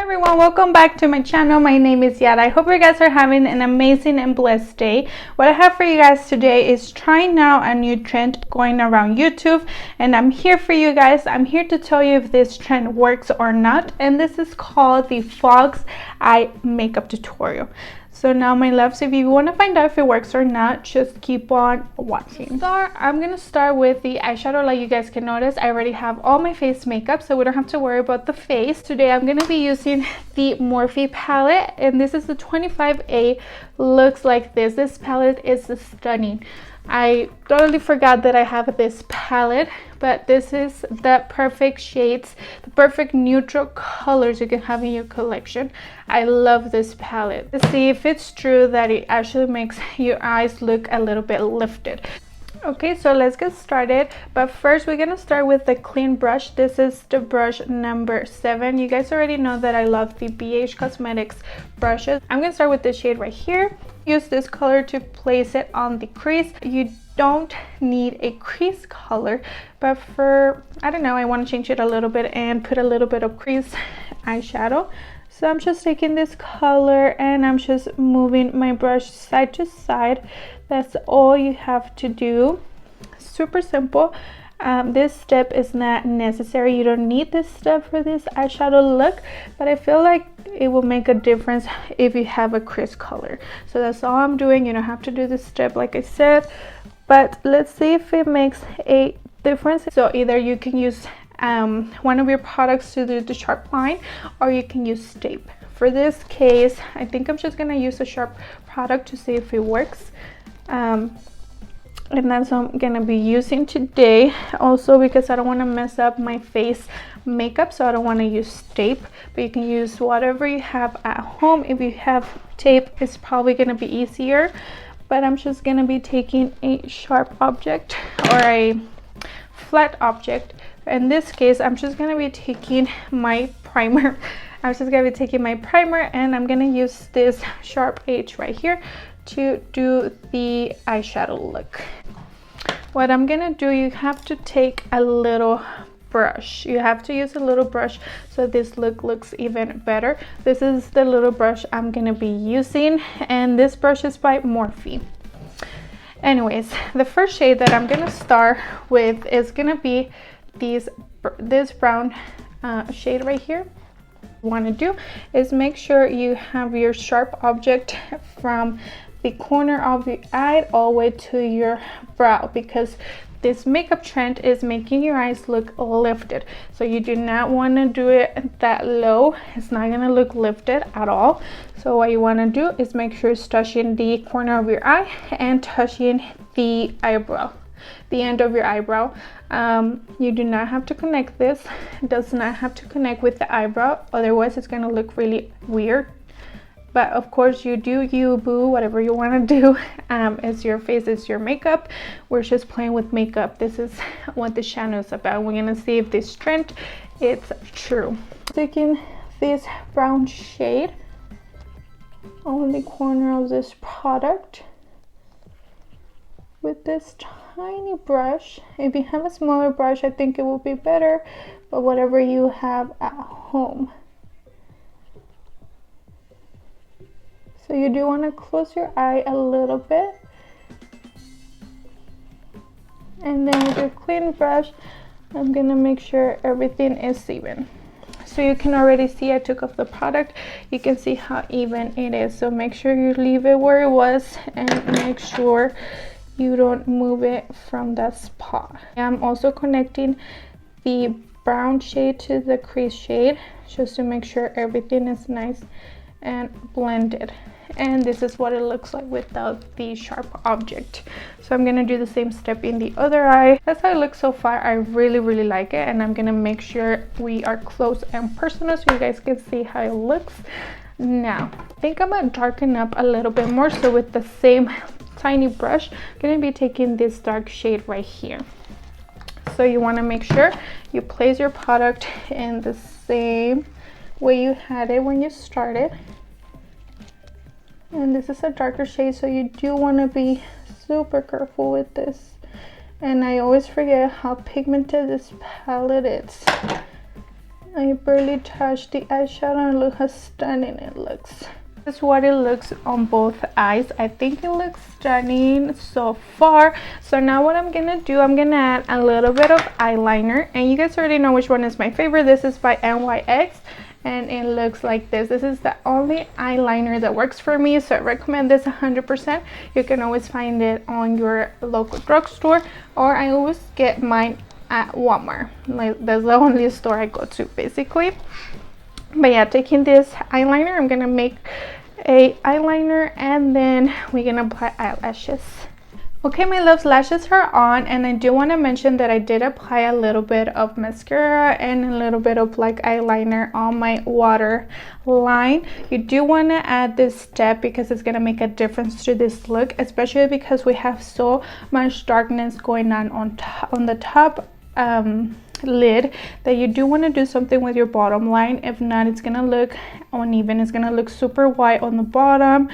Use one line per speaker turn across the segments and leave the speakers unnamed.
Everyone, welcome back to my channel. My name is Yara. I hope you guys are having an amazing and blessed day. What I have for you guys today is trying out a new trend going around YouTube, and I'm here for you guys. I'm here to tell you if this trend works or not, and this is called the Foxy makeup tutorial. So now, my loves, if you want to find out if it works or not, just keep on watching. I'm gonna start with the eyeshadow. Like you guys can notice, I already have all my face makeup, so we don't have to worry about the face. Today I'm gonna be using the Morphe palette, and this is the 25A. Looks like this. This palette is stunning. I totally forgot that I have this palette, but this is the perfect shades, the perfect neutral colors you can have in your collection. I love this palette. Let's see if it's true that it actually makes your eyes look a little bit lifted. Okay, so let's get started, but first we're gonna start with the clean brush. This is the brush number 7. You guys already know that I love the BH Cosmetics brushes. I'm gonna start with this shade right here. Use this color to place it on the crease. You don't need a crease color, but for, I don't know, I want to change it a little bit and put a little bit of crease eyeshadow. So I'm just taking this color and I'm just moving my brush side to side. That's all you have to do. Super simple. This step is not necessary. You don't need this step for this eyeshadow look, but I feel like it will make a difference if you have a crease color. So that's all I'm doing. You don't have to do this step like I said, but let's see if it makes a difference. So either you can use one of your products to do the sharp line, or you can use tape. For this case, I think I'm just gonna use a sharp product to see if it works. And that's what I'm gonna be using today, also because I don't want to mess up my face makeup, so I don't want to use tape, but you can use whatever you have at home. If you have tape, it's probably gonna be easier, but I'm just gonna be taking a sharp object or a flat object. In this case, I'm just gonna be taking my primer. I'm just gonna be taking my primer, and I'm gonna use this sharp edge right here to do the eyeshadow look. What I'm gonna do, you have to take a little brush. You have to use a little brush so this look looks even better. This is the little brush I'm gonna be using, and this brush is by Morphe. Anyways, the first shade that I'm gonna start with is gonna be this brown shade right here. What you want to do is make sure you have your sharp object from the corner of your eye all the way to your brow, because this makeup trend is making your eyes look lifted. So you do not want to do it that low. It's not going to look lifted at all. So what you want to do is make sure it's touching the corner of your eye and touching the eyebrow, the end of your eyebrow. You do not have to connect this. It does not have to connect with the eyebrow, otherwise it's going to look really weird. But of course, you do you, boo, whatever you want to do. It's your face, it's your makeup. We're just playing with makeup. This is what the channel is about. We're gonna see if this trend is true. Taking this brown shade on the corner of this product with this tiny brush. If you have a smaller brush, I think it will be better, but whatever you have at home. So you do want to close your eye a little bit, and then with your clean brush, I'm gonna make sure everything is even. So you can already see I took off the product. You can see how even it is. So make sure you leave it where it was, and make sure you don't move it from that spot. I'm also connecting the brown shade to the crease shade just to make sure everything is nice and blended. And this is what it looks like without the sharp object. So I'm gonna do the same step in the other eye. That's how it looks so far. I really like it, and I'm gonna make sure we are close and personal so you guys can see how it looks. Now I think I'm gonna darken up a little bit more, so with the same tiny brush, I'm gonna be taking this dark shade right here. So you want to make sure you place your product in the same way you had it when you started. And this is a darker shade, so you do want to be super careful with this. And I always forget how pigmented this palette is. I barely touched the eyeshadow and look how stunning it looks. This is what it looks on both eyes. I think it looks stunning so far. So now what I'm gonna do, I'm gonna add a little bit of eyeliner, and you guys already know which one is my favorite. This is by NYX, and it looks like this. This is the only eyeliner that works for me, so I recommend this 100%. You can always find it on your local drugstore, or I always get mine at Walmart. Like, that's the only store I go to basically. But yeah, taking this eyeliner, I'm gonna make a eyeliner, and then we're gonna apply eyelashes. Okay, my loves, lashes are on, and I do want to mention that I did apply a little bit of mascara and a little bit of like eyeliner on my water line. You do want to add this step because it's going to make a difference to this look, especially because we have so much darkness going on the top lid, that you do want to do something with your bottom line. If not, it's gonna look uneven. It's gonna look super white on the bottom,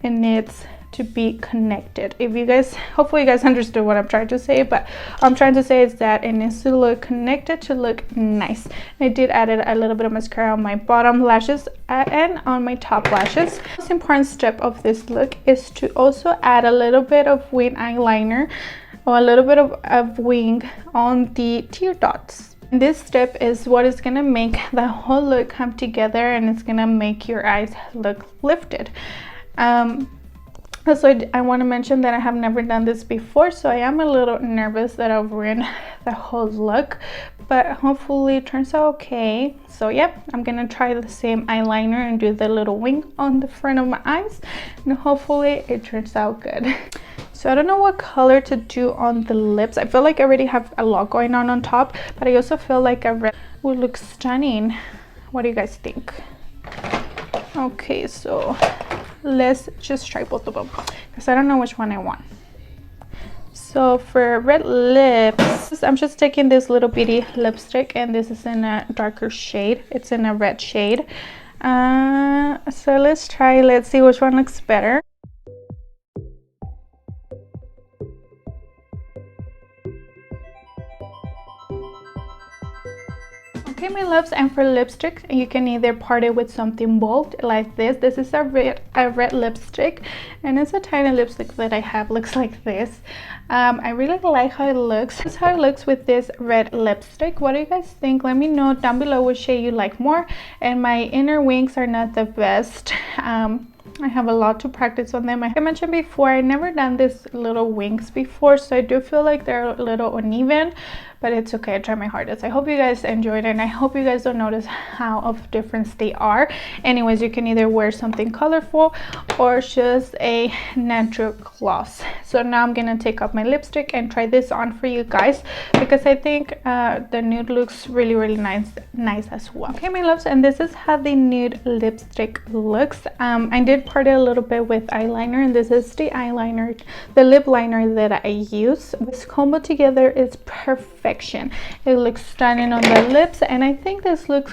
and it's to be connected. If you guys, hopefully you guys understood what I'm trying to say, but what I'm trying to say is that it needs to look connected to look nice. I did add a little bit of mascara on my bottom lashes and on my top lashes. The most important step of this look is to also add a little bit of wing eyeliner, or a little bit of wing on the tear dots. This step is what is gonna make the whole look come together, and it's gonna make your eyes look lifted. So I want to mention that I have never done this before, so I am a little nervous that I'll ruin the whole look, but hopefully it turns out okay. So yeah, I'm gonna try the same eyeliner and do the little wing on the front of my eyes, and hopefully it turns out good. So I don't know what color to do on the lips. I feel like I already have a lot going on top, but I also feel like a red would look stunning. What do you guys think? Okay, so let's just try both of them because I don't know which one I want. So for red lips, I'm just taking this little bitty lipstick, and this is in a darker shade. It's in a red shade. So let's see which one looks better. Okay, my loves, and for lipstick, you can either part it with something bold like this. This is a red lipstick, and it's a tiny lipstick that I have. Looks like this. I really like how it looks. This is how it looks with this red lipstick. What do you guys think? Let me know down below which shade you like more. And my inner wings are not the best. I have a lot to practice on them. Like I mentioned before, I never done these little wings before, so I do feel like they're a little uneven, but it's okay. I try my hardest. I hope you guys enjoyed it, and I hope you guys don't notice how of difference they are. Anyways, you can either wear something colorful or just a natural gloss. So now I'm gonna take off my lipstick and try this on for you guys, because I think the nude looks really nice as well. Okay, my loves, and this is how the nude lipstick looks. I did part it a little bit with eyeliner, and this is the eyeliner, the lip liner that I use. This combo together is perfection. It looks stunning on the lips, and I think this look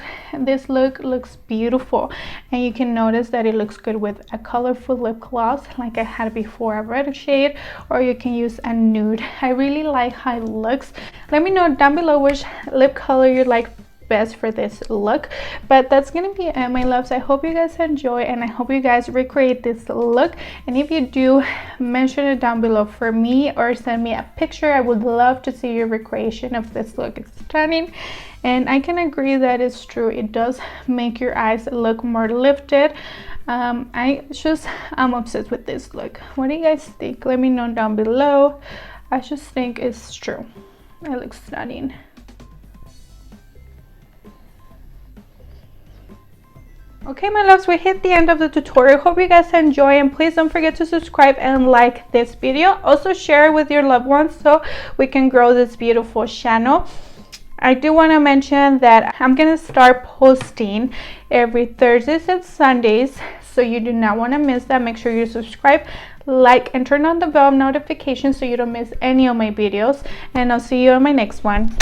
looks beautiful. And you can notice that it looks good with a colorful lip gloss like I had before, a red shade, or you can use a nude. I really like how it looks. Let me know down below which lip color you like best for this look. But that's gonna be it, my loves. I hope you guys enjoy, and I hope you guys recreate this look, and if you do, mention it down below for me or send me a picture. I would love to see your recreation of this look. It's stunning, and I can agree that it's true. It does make your eyes look more lifted. I'm obsessed with this look. What do you guys think? Let me know down below. I just think it's true. It looks stunning. Okay, my loves, we hit the end of the tutorial. Hope you guys enjoy, and please don't forget to subscribe and like this video. Also share it with your loved ones so we can grow this beautiful channel. I do want to mention that I'm going to start posting every Thursdays and Sundays, so you do not want to miss that. Make sure you subscribe, like, and turn on the bell notifications so you don't miss any of my videos, and I'll see you on my next one.